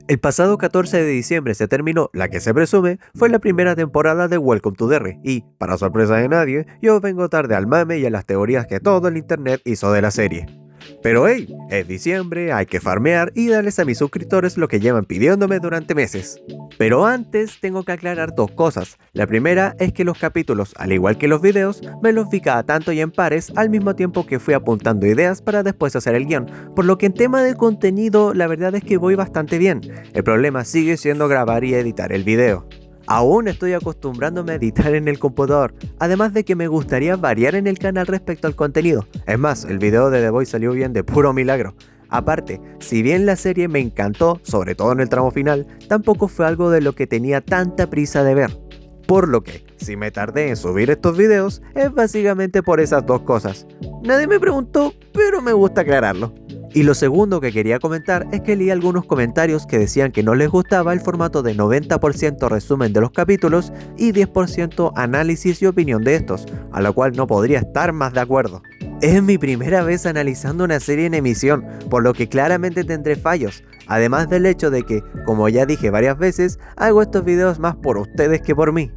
El pasado 14 de diciembre se terminó la que se presume fue la primera temporada de Welcome to Derry y, para sorpresa de nadie, yo vengo tarde al mame y a las teorías que todo el internet hizo de la serie. Pero hey, es diciembre, hay que farmear y darles a mis suscriptores lo que llevan pidiéndome durante meses. Pero antes tengo que aclarar dos cosas. La primera es que los capítulos, al igual que los videos, me los vi cada tanto y en pares al mismo tiempo que fui apuntando ideas para después hacer el guión, por lo que en tema de contenido la verdad es que voy bastante bien. El problema sigue siendo grabar y editar el video. Aún estoy acostumbrándome a editar en el computador, además de que me gustaría variar en el canal respecto al contenido. Es más, el video de The Boys salió bien de puro milagro. Aparte, si bien la serie me encantó, sobre todo en el tramo final, tampoco fue algo de lo que tenía tanta prisa de ver. Por lo que, si me tardé en subir estos videos, es básicamente por esas dos cosas. Nadie me preguntó, pero me gusta aclararlo. Y lo segundo que quería comentar es que leí algunos comentarios que decían que no les gustaba el formato de 90% resumen de los capítulos y 10% análisis y opinión de estos, a lo cual no podría estar más de acuerdo. Es mi primera vez analizando una serie en emisión, por lo que claramente tendré fallos, además del hecho de que, como ya dije varias veces, hago estos videos más por ustedes que por mí.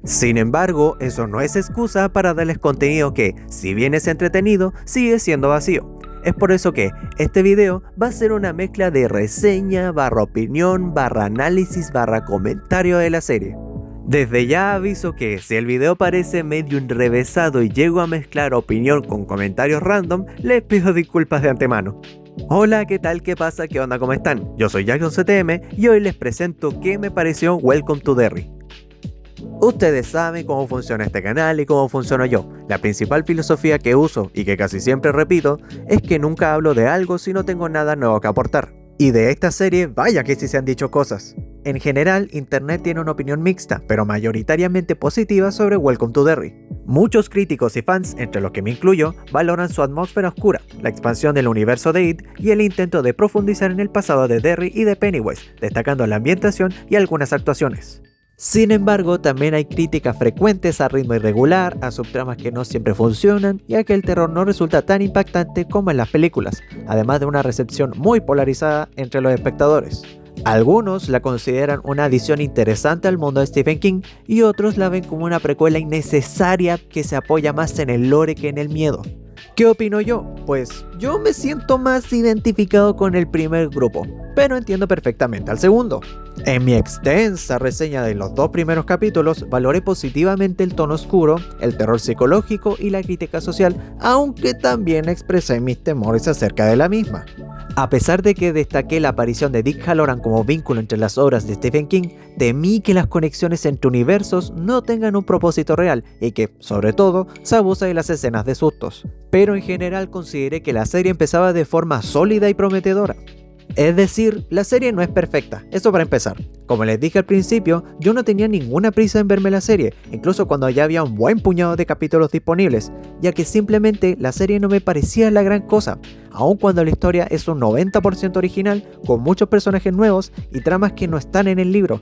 Sin embargo, eso no es excusa para darles contenido que, si bien es entretenido, sigue siendo vacío. Es por eso que este video va a ser una mezcla de reseña, opinión, análisis, comentario de la serie. Desde ya aviso que si el video parece medio enrevesado y llego a mezclar opinión con comentarios random, les pido disculpas de antemano. Hola, ¿qué tal? ¿Qué pasa? ¿Qué onda? ¿Cómo están? Yo soy JacksonCTM y hoy les presento qué me pareció Welcome to Derry. Ustedes saben cómo funciona este canal y cómo funciono yo. La principal filosofía que uso y que casi siempre repito es que nunca hablo de algo si no tengo nada nuevo que aportar. Y de esta serie, vaya que sí se han dicho cosas. En general, internet tiene una opinión mixta, pero mayoritariamente positiva sobre Welcome to Derry. Muchos críticos y fans, entre los que me incluyo, valoran su atmósfera oscura, la expansión del universo de It y el intento de profundizar en el pasado de Derry y de Pennywise, destacando la ambientación y algunas actuaciones. Sin embargo, también hay críticas frecuentes a ritmo irregular, a subtramas que no siempre funcionan y a que el terror no resulta tan impactante como en las películas, además de una recepción muy polarizada entre los espectadores. Algunos la consideran una adición interesante al mundo de Stephen King y otros la ven como una precuela innecesaria que se apoya más en el lore que en el miedo. ¿Qué opino yo? Pues yo me siento más identificado con el primer grupo, pero entiendo perfectamente al segundo. En mi extensa reseña de los dos primeros capítulos, valoré positivamente el tono oscuro, el terror psicológico y la crítica social, aunque también expresé mis temores acerca de la misma. A pesar de que destaqué la aparición de Dick Halloran como vínculo entre las obras de Stephen King, temí que las conexiones entre universos no tengan un propósito real y que, sobre todo, se abuse de las escenas de sustos. Pero en general consideré que la serie empezaba de forma sólida y prometedora. Es decir, la serie no es perfecta, eso para empezar. Como les dije al principio, yo no tenía ninguna prisa en verme la serie, incluso cuando ya había un buen puñado de capítulos disponibles, ya que simplemente la serie no me parecía la gran cosa, aun cuando la historia es un 90% original, con muchos personajes nuevos y tramas que no están en el libro.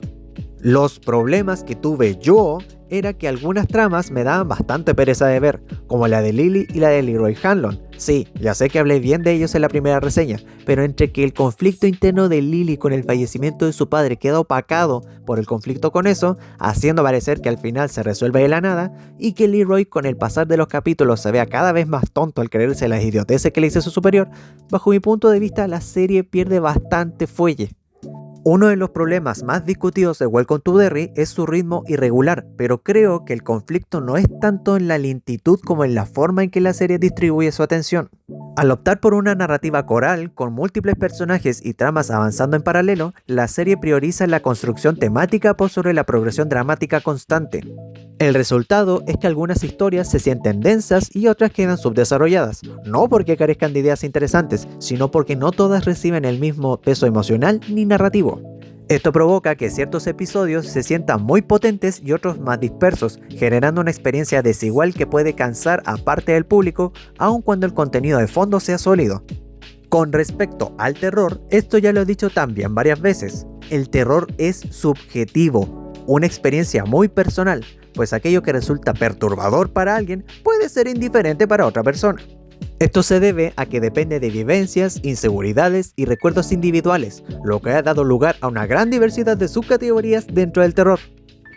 Los problemas que tuve yo era que algunas tramas me daban bastante pereza de ver, como la de Lily y la de Leroy Hanlon. Sí, ya sé que hablé bien de ellos en la primera reseña, pero entre que el conflicto interno de Lily con el fallecimiento de su padre queda opacado por el conflicto con eso, haciendo parecer que al final se resuelve de la nada, y que Leroy con el pasar de los capítulos se vea cada vez más tonto al creerse las idioteces que le hizo su superior, bajo mi punto de vista la serie pierde bastante fuelle. Uno de los problemas más discutidos de Welcome to Derry es su ritmo irregular, pero creo que el conflicto no es tanto en la lentitud como en la forma en que la serie distribuye su atención. Al optar por una narrativa coral, con múltiples personajes y tramas avanzando en paralelo, la serie prioriza la construcción temática por sobre la progresión dramática constante. El resultado es que algunas historias se sienten densas y otras quedan subdesarrolladas, no porque carezcan de ideas interesantes, sino porque no todas reciben el mismo peso emocional ni narrativo. Esto provoca que ciertos episodios se sientan muy potentes y otros más dispersos, generando una experiencia desigual que puede cansar a parte del público, aun cuando el contenido de fondo sea sólido. Con respecto al terror, esto ya lo he dicho también varias veces, el terror es subjetivo, una experiencia muy personal, pues aquello que resulta perturbador para alguien puede ser indiferente para otra persona. Esto se debe a que depende de vivencias, inseguridades y recuerdos individuales, lo que ha dado lugar a una gran diversidad de subcategorías dentro del terror.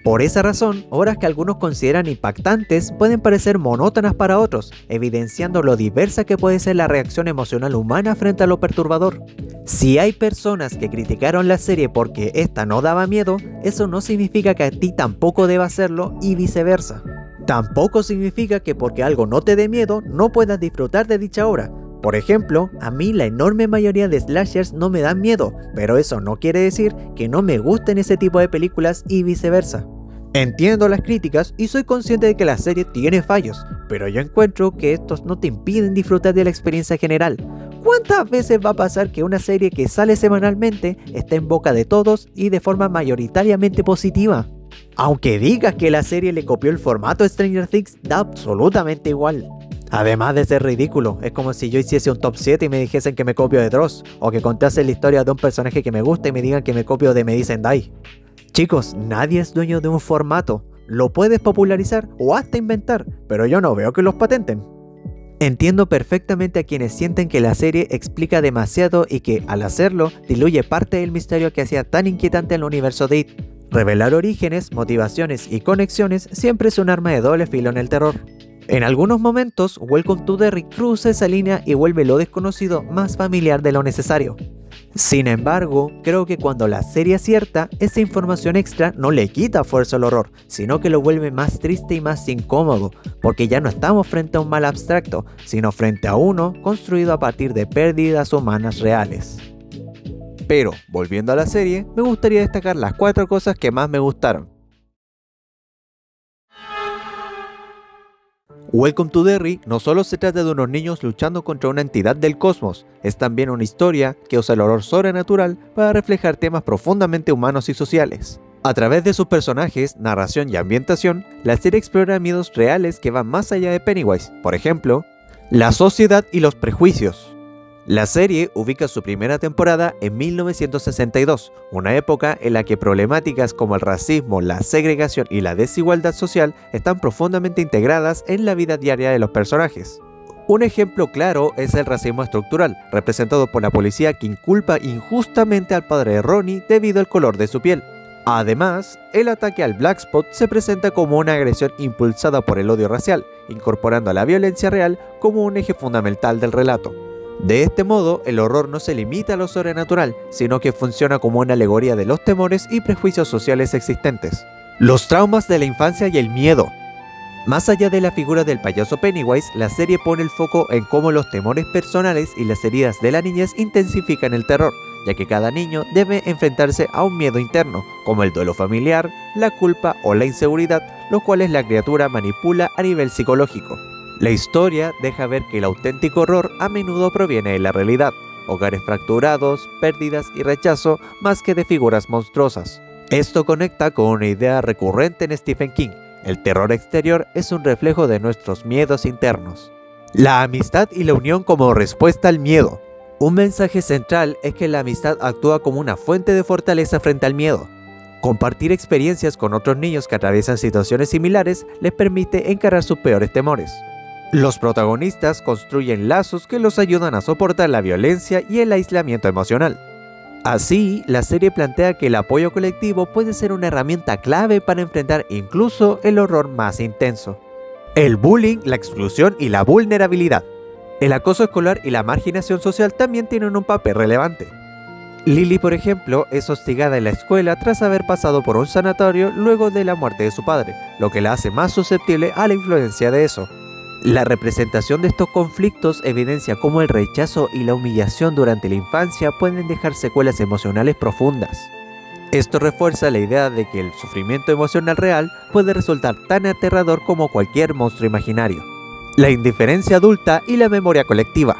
Por esa razón, obras que algunos consideran impactantes pueden parecer monótonas para otros, evidenciando lo diversa que puede ser la reacción emocional humana frente a lo perturbador. Si hay personas que criticaron la serie porque esta no daba miedo, eso no significa que a ti tampoco deba hacerlo y viceversa. Tampoco significa que porque algo no te dé miedo no puedas disfrutar de dicha obra. Por ejemplo, a mí la enorme mayoría de slashers no me dan miedo, pero eso no quiere decir que no me gusten ese tipo de películas y viceversa. Entiendo las críticas y soy consciente de que la serie tiene fallos, pero yo encuentro que estos no te impiden disfrutar de la experiencia general. ¿Cuántas veces va a pasar que una serie que sale semanalmente está en boca de todos y de forma mayoritariamente positiva? Aunque digas que la serie le copió el formato de Stranger Things, da absolutamente igual. Además de ser ridículo, es como si yo hiciese un top 7 y me dijesen que me copio de Dross, o que contase la historia de un personaje que me gusta y me digan que me copio de Me Dicen Die. Chicos, nadie es dueño de un formato, lo puedes popularizar o hasta inventar, pero yo no veo que los patenten. Entiendo perfectamente a quienes sienten que la serie explica demasiado y que, al hacerlo, diluye parte del misterio que hacía tan inquietante el universo de It. Revelar orígenes, motivaciones y conexiones siempre es un arma de doble filo en el terror. En algunos momentos, Welcome to Derry cruza esa línea y vuelve lo desconocido más familiar de lo necesario. Sin embargo, creo que cuando la serie acierta, esa información extra no le quita fuerza al horror, sino que lo vuelve más triste y más incómodo, porque ya no estamos frente a un mal abstracto, sino frente a uno construido a partir de pérdidas humanas reales. Pero, volviendo a la serie, me gustaría destacar las 4 cosas que más me gustaron. Welcome to Derry no solo se trata de unos niños luchando contra una entidad del cosmos, es también una historia que usa el horror sobrenatural para reflejar temas profundamente humanos y sociales. A través de sus personajes, narración y ambientación, la serie explora miedos reales que van más allá de Pennywise, por ejemplo, la sociedad y los prejuicios. La serie ubica su primera temporada en 1962, una época en la que problemáticas como el racismo, la segregación y la desigualdad social están profundamente integradas en la vida diaria de los personajes. Un ejemplo claro es el racismo estructural, representado por la policía que inculpa injustamente al padre de Ronnie debido al color de su piel. Además, el ataque al Black Spot se presenta como una agresión impulsada por el odio racial, incorporando a la violencia real como un eje fundamental del relato. De este modo, el horror no se limita a lo sobrenatural, sino que funciona como una alegoría de los temores y prejuicios sociales existentes. Los traumas de la infancia y el miedo. Más allá de la figura del payaso Pennywise, la serie pone el foco en cómo los temores personales y las heridas de la niñez intensifican el terror, ya que cada niño debe enfrentarse a un miedo interno, como el duelo familiar, la culpa o la inseguridad, los cuales la criatura manipula a nivel psicológico. La historia deja ver que el auténtico horror a menudo proviene de la realidad, hogares fracturados, pérdidas y rechazo, más que de figuras monstruosas. Esto conecta con una idea recurrente en Stephen King: el terror exterior es un reflejo de nuestros miedos internos. La amistad y la unión como respuesta al miedo. Un mensaje central es que la amistad actúa como una fuente de fortaleza frente al miedo. Compartir experiencias con otros niños que atraviesan situaciones similares les permite encarar sus peores temores. Los protagonistas construyen lazos que los ayudan a soportar la violencia y el aislamiento emocional. Así, la serie plantea que el apoyo colectivo puede ser una herramienta clave para enfrentar incluso el horror más intenso. El bullying, la exclusión y la vulnerabilidad. El acoso escolar y la marginación social también tienen un papel relevante. Lily, por ejemplo, es hostigada en la escuela tras haber pasado por un sanatorio luego de la muerte de su padre, lo que la hace más susceptible a la influencia de eso. La representación de estos conflictos evidencia cómo el rechazo y la humillación durante la infancia pueden dejar secuelas emocionales profundas. Esto refuerza la idea de que el sufrimiento emocional real puede resultar tan aterrador como cualquier monstruo imaginario. La indiferencia adulta y la memoria colectiva.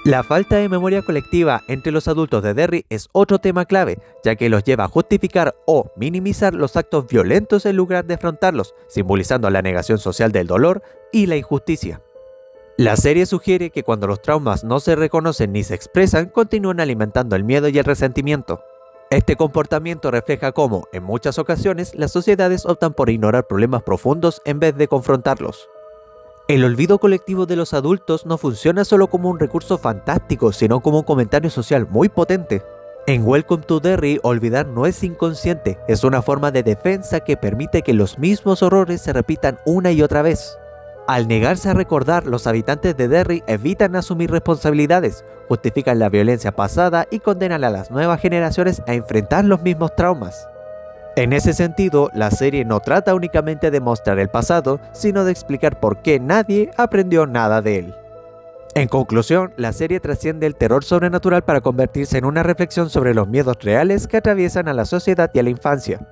La falta de memoria colectiva entre los adultos de Derry es otro tema clave, ya que los lleva a justificar o minimizar los actos violentos en lugar de afrontarlos, simbolizando la negación social del dolor y la injusticia. La serie sugiere que cuando los traumas no se reconocen ni se expresan, continúan alimentando el miedo y el resentimiento. Este comportamiento refleja cómo, en muchas ocasiones, las sociedades optan por ignorar problemas profundos en vez de confrontarlos. El olvido colectivo de los adultos no funciona solo como un recurso fantástico, sino como un comentario social muy potente. En Welcome to Derry, olvidar no es inconsciente, es una forma de defensa que permite que los mismos horrores se repitan una y otra vez. Al negarse a recordar, los habitantes de Derry evitan asumir responsabilidades, justifican la violencia pasada y condenan a las nuevas generaciones a enfrentar los mismos traumas. En ese sentido, la serie no trata únicamente de mostrar el pasado, sino de explicar por qué nadie aprendió nada de él. En conclusión, la serie trasciende el terror sobrenatural para convertirse en una reflexión sobre los miedos reales que atraviesan a la sociedad y a la infancia.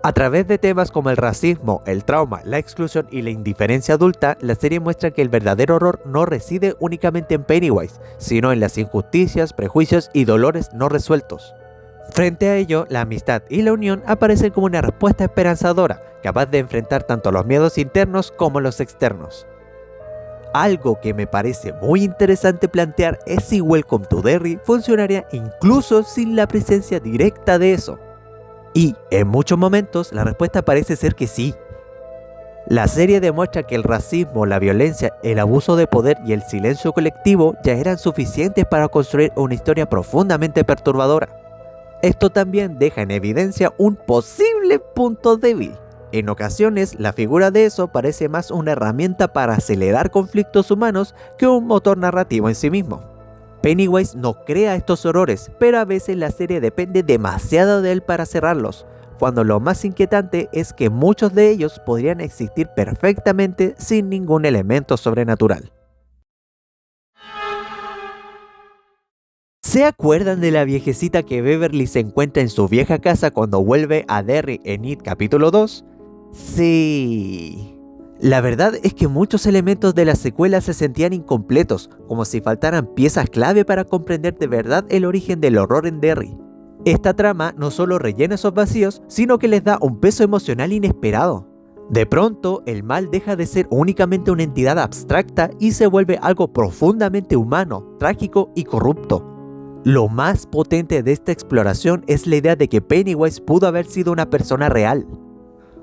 A través de temas como el racismo, el trauma, la exclusión y la indiferencia adulta, la serie muestra que el verdadero horror no reside únicamente en Pennywise, sino en las injusticias, prejuicios y dolores no resueltos. Frente a ello, la amistad y la unión aparecen como una respuesta esperanzadora, capaz de enfrentar tanto los miedos internos como los externos. Algo que me parece muy interesante plantear es si Welcome to Derry funcionaría incluso sin la presencia directa de eso. Y, en muchos momentos, la respuesta parece ser que sí. La serie demuestra que el racismo, la violencia, el abuso de poder y el silencio colectivo ya eran suficientes para construir una historia profundamente perturbadora. Esto también deja en evidencia un posible punto débil. En ocasiones, la figura de eso parece más una herramienta para acelerar conflictos humanos que un motor narrativo en sí mismo. Pennywise no crea estos horrores, pero a veces la serie depende demasiado de él para cerrarlos, cuando lo más inquietante es que muchos de ellos podrían existir perfectamente sin ningún elemento sobrenatural. ¿Se acuerdan de la viejecita que Beverly se encuentra en su vieja casa cuando vuelve a Derry en It capítulo 2? Sí. La verdad es que muchos elementos de la secuela se sentían incompletos, como si faltaran piezas clave para comprender de verdad el origen del horror en Derry. Esta trama no solo rellena esos vacíos, sino que les da un peso emocional inesperado. De pronto, el mal deja de ser únicamente una entidad abstracta y se vuelve algo profundamente humano, trágico y corrupto. Lo más potente de esta exploración es la idea de que Pennywise pudo haber sido una persona real.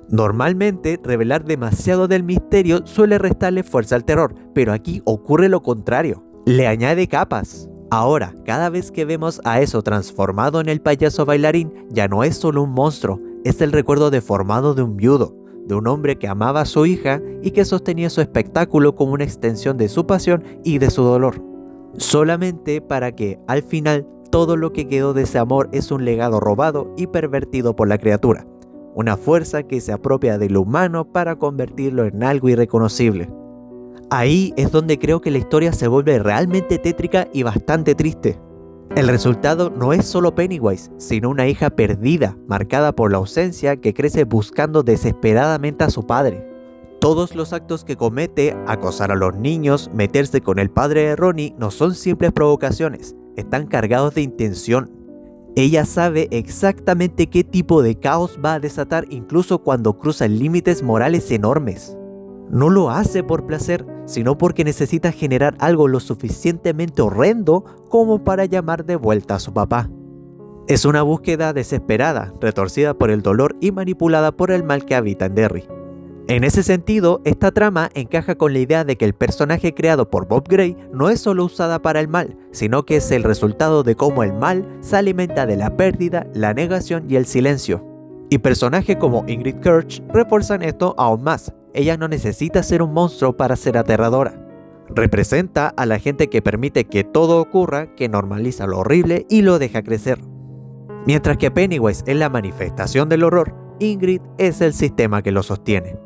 Normalmente, revelar demasiado del misterio suele restarle fuerza al terror, pero aquí ocurre lo contrario, le añade capas. Ahora, cada vez que vemos a eso transformado en el payaso bailarín, ya no es solo un monstruo, es el recuerdo deformado de un viudo, de un hombre que amaba a su hija y que sostenía su espectáculo como una extensión de su pasión y de su dolor. Solamente para que, al final, todo lo que quedó de ese amor es un legado robado y pervertido por la criatura. Una fuerza que se apropia de lo humano para convertirlo en algo irreconocible. Ahí es donde creo que la historia se vuelve realmente tétrica y bastante triste. El resultado no es solo Pennywise, sino una hija perdida, marcada por la ausencia, que crece buscando desesperadamente a su padre. Todos los actos que comete, acosar a los niños, meterse con el padre de Ronnie, no son simples provocaciones, están cargados de intención. Ella sabe exactamente qué tipo de caos va a desatar incluso cuando cruza límites morales enormes. No lo hace por placer, sino porque necesita generar algo lo suficientemente horrendo como para llamar de vuelta a su papá. Es una búsqueda desesperada, retorcida por el dolor y manipulada por el mal que habita en Derry. En ese sentido, esta trama encaja con la idea de que el personaje creado por Bob Gray no es solo usada para el mal, sino que es el resultado de cómo el mal se alimenta de la pérdida, la negación y el silencio. Y personajes como Ingrid Kirch refuerzan esto aún más. Ella no necesita ser un monstruo para ser aterradora. Representa a la gente que permite que todo ocurra, que normaliza lo horrible y lo deja crecer. Mientras que Pennywise es la manifestación del horror, Ingrid es el sistema que lo sostiene.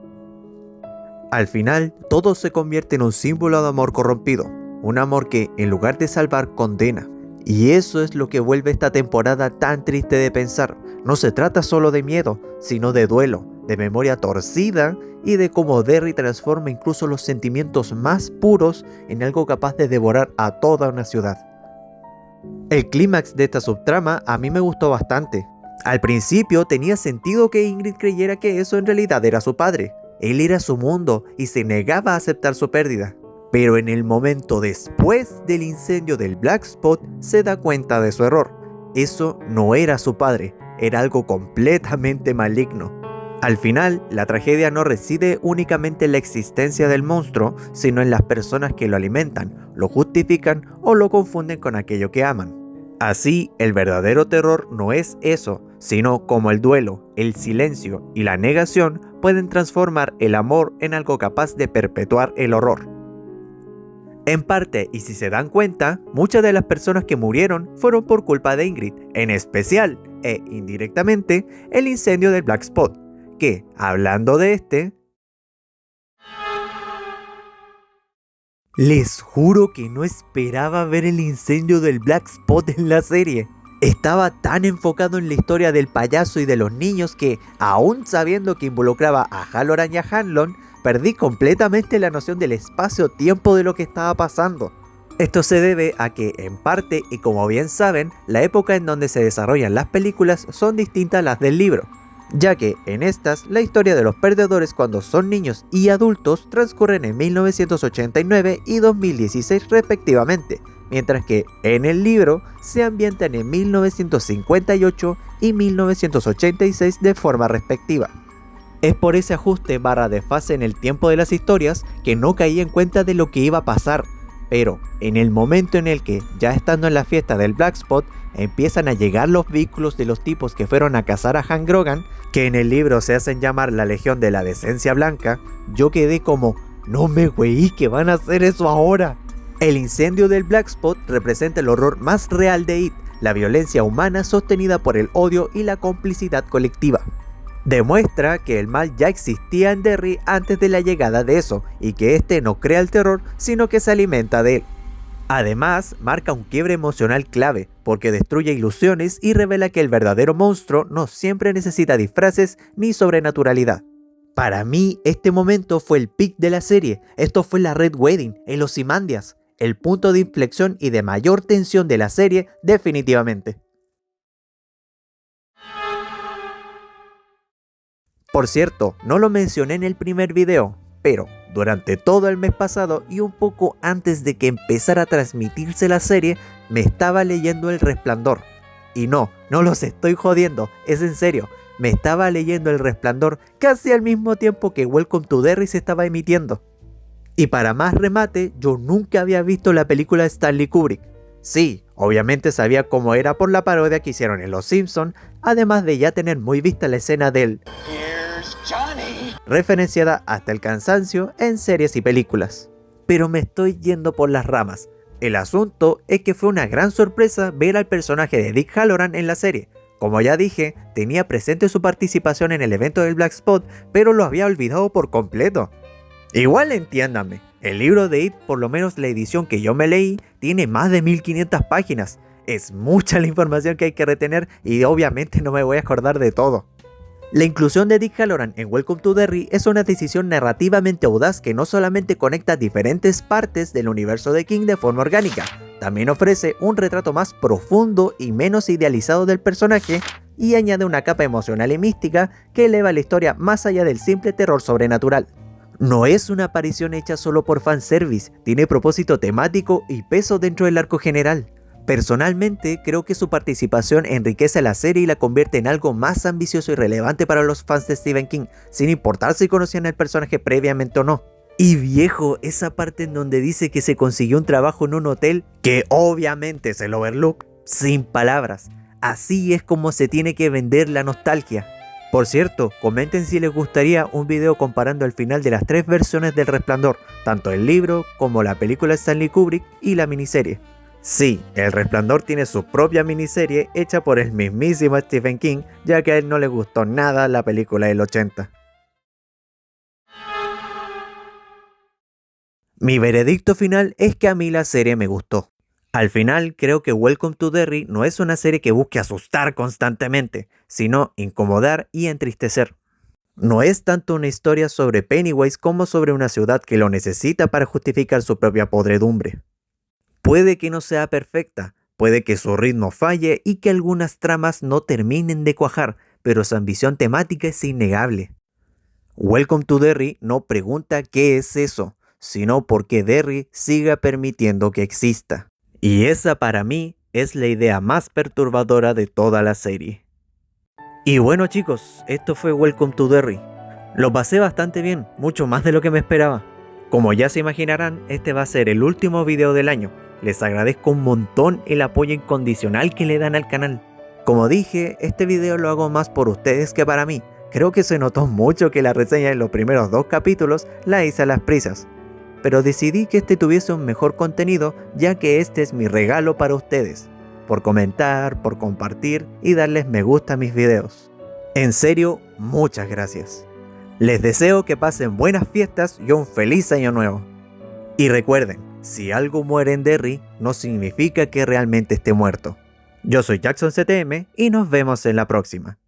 Al final, todo se convierte en un símbolo de amor corrompido, un amor que, en lugar de salvar, condena. Y eso es lo que vuelve esta temporada tan triste de pensar. No se trata solo de miedo, sino de duelo, de memoria torcida y de cómo Derry transforma incluso los sentimientos más puros en algo capaz de devorar a toda una ciudad. El clímax de esta subtrama a mí me gustó bastante. Al principio tenía sentido que Ingrid creyera que eso en realidad era su padre. Él era su mundo y se negaba a aceptar su pérdida. Pero en el momento después del incendio del Black Spot se da cuenta de su error. Eso no era su padre, era algo completamente maligno. Al final, la tragedia no reside únicamente en la existencia del monstruo, sino en las personas que lo alimentan, lo justifican o lo confunden con aquello que aman. Así, el verdadero terror no es eso, sino como el duelo, el silencio y la negación pueden transformar el amor en algo capaz de perpetuar el horror. En parte, y si se dan cuenta, muchas de las personas que murieron fueron por culpa de Ingrid, en especial, e indirectamente, el incendio del Black Spot, que, hablando de este, les juro que no esperaba ver el incendio del Black Spot en la serie. Estaba tan enfocado en la historia del payaso y de los niños que, aún sabiendo que involucraba a Halloran y a Hanlon, perdí completamente la noción del espacio-tiempo de lo que estaba pasando. Esto se debe a que, en parte, y como bien saben, la época en donde se desarrollan las películas son distintas a las del libro, ya que en estas la historia de los perdedores cuando son niños y adultos transcurren en 1989 y 2016 respectivamente, mientras que en el libro se ambientan en 1958 y 1986 de forma respectiva. Es por ese ajuste / desfase en el tiempo de las historias que no caí en cuenta de lo que iba a pasar, pero en el momento en el que, ya estando en la fiesta del Black Spot, empiezan a llegar los vehículos de los tipos que fueron a cazar a Hank Grogan, que en el libro se hacen llamar la Legión de la Decencia Blanca, yo quedé como, no me güey, que van a hacer eso ahora. El incendio del Black Spot representa el horror más real de It, la violencia humana sostenida por el odio y la complicidad colectiva. Demuestra que el mal ya existía en Derry antes de la llegada de eso, y que este no crea el terror, sino que se alimenta de él. Además, marca un quiebre emocional clave, porque destruye ilusiones y revela que el verdadero monstruo no siempre necesita disfraces ni sobrenaturalidad. Para mí, este momento fue el pic de la serie. Esto fue la Red Wedding, el Ozymandias, el punto de inflexión y de mayor tensión de la serie definitivamente. Por cierto, no lo mencioné en el primer video, pero durante todo el mes pasado y un poco antes de que empezara a transmitirse la serie, me estaba leyendo El Resplandor. Y no los estoy jodiendo, es en serio, me estaba leyendo El Resplandor casi al mismo tiempo que Welcome to Derry se estaba emitiendo. Y para más remate, yo nunca había visto la película de Stanley Kubrick. Sí, obviamente sabía cómo era por la parodia que hicieron en Los Simpson, además de ya tener muy vista la escena del referenciada hasta el cansancio en series y películas. Pero me estoy yendo por las ramas. El asunto es que fue una gran sorpresa ver al personaje de Dick Halloran en la serie. Como ya dije, tenía presente su participación en el evento del Black Spot, pero lo había olvidado por completo. Igual entiéndanme, el libro de It, por lo menos la edición que yo me leí, tiene más de 1500 páginas. Es mucha la información que hay que retener y obviamente no me voy a acordar de todo. La inclusión de Dick Halloran en Welcome to Derry es una decisión narrativamente audaz que no solamente conecta diferentes partes del universo de King de forma orgánica, también ofrece un retrato más profundo y menos idealizado del personaje y añade una capa emocional y mística que eleva la historia más allá del simple terror sobrenatural. No es una aparición hecha solo por fanservice, tiene propósito temático y peso dentro del arco general. Personalmente, creo que su participación enriquece la serie y la convierte en algo más ambicioso y relevante para los fans de Stephen King, sin importar si conocían al personaje previamente o no. Y viejo, esa parte en donde dice que se consiguió un trabajo en un hotel, que obviamente es el Overlook, sin palabras. Así es como se tiene que vender la nostalgia. Por cierto, comenten si les gustaría un video comparando el final de las 3 versiones del Resplandor, tanto el libro como la película de Stanley Kubrick y la miniserie. Sí, El Resplandor tiene su propia miniserie hecha por el mismísimo Stephen King, ya que a él no le gustó nada la película del 80. Mi veredicto final es que a mí la serie me gustó. Al final creo que Welcome to Derry no es una serie que busque asustar constantemente, sino incomodar y entristecer. No es tanto una historia sobre Pennywise como sobre una ciudad que lo necesita para justificar su propia podredumbre. Puede que no sea perfecta, puede que su ritmo falle y que algunas tramas no terminen de cuajar, pero su ambición temática es innegable. Welcome to Derry no pregunta qué es eso, sino por qué Derry siga permitiendo que exista. Y esa para mí es la idea más perturbadora de toda la serie. Y bueno chicos, esto fue Welcome to Derry. Lo pasé bastante bien, mucho más de lo que me esperaba. Como ya se imaginarán, este va a ser el último video del año. Les agradezco un montón el apoyo incondicional que le dan al canal. Como dije, este video lo hago más por ustedes que para mí. Creo que se notó mucho que la reseña en los primeros 2 capítulos la hice a las prisas. Pero decidí que este tuviese un mejor contenido, ya que este es mi regalo para ustedes. Por comentar, por compartir y darles me gusta a mis videos. En serio, muchas gracias. Les deseo que pasen buenas fiestas y un feliz año nuevo. Y recuerden, si algo muere en Derry, no significa que realmente esté muerto. Yo soy Jackson CTM y nos vemos en la próxima.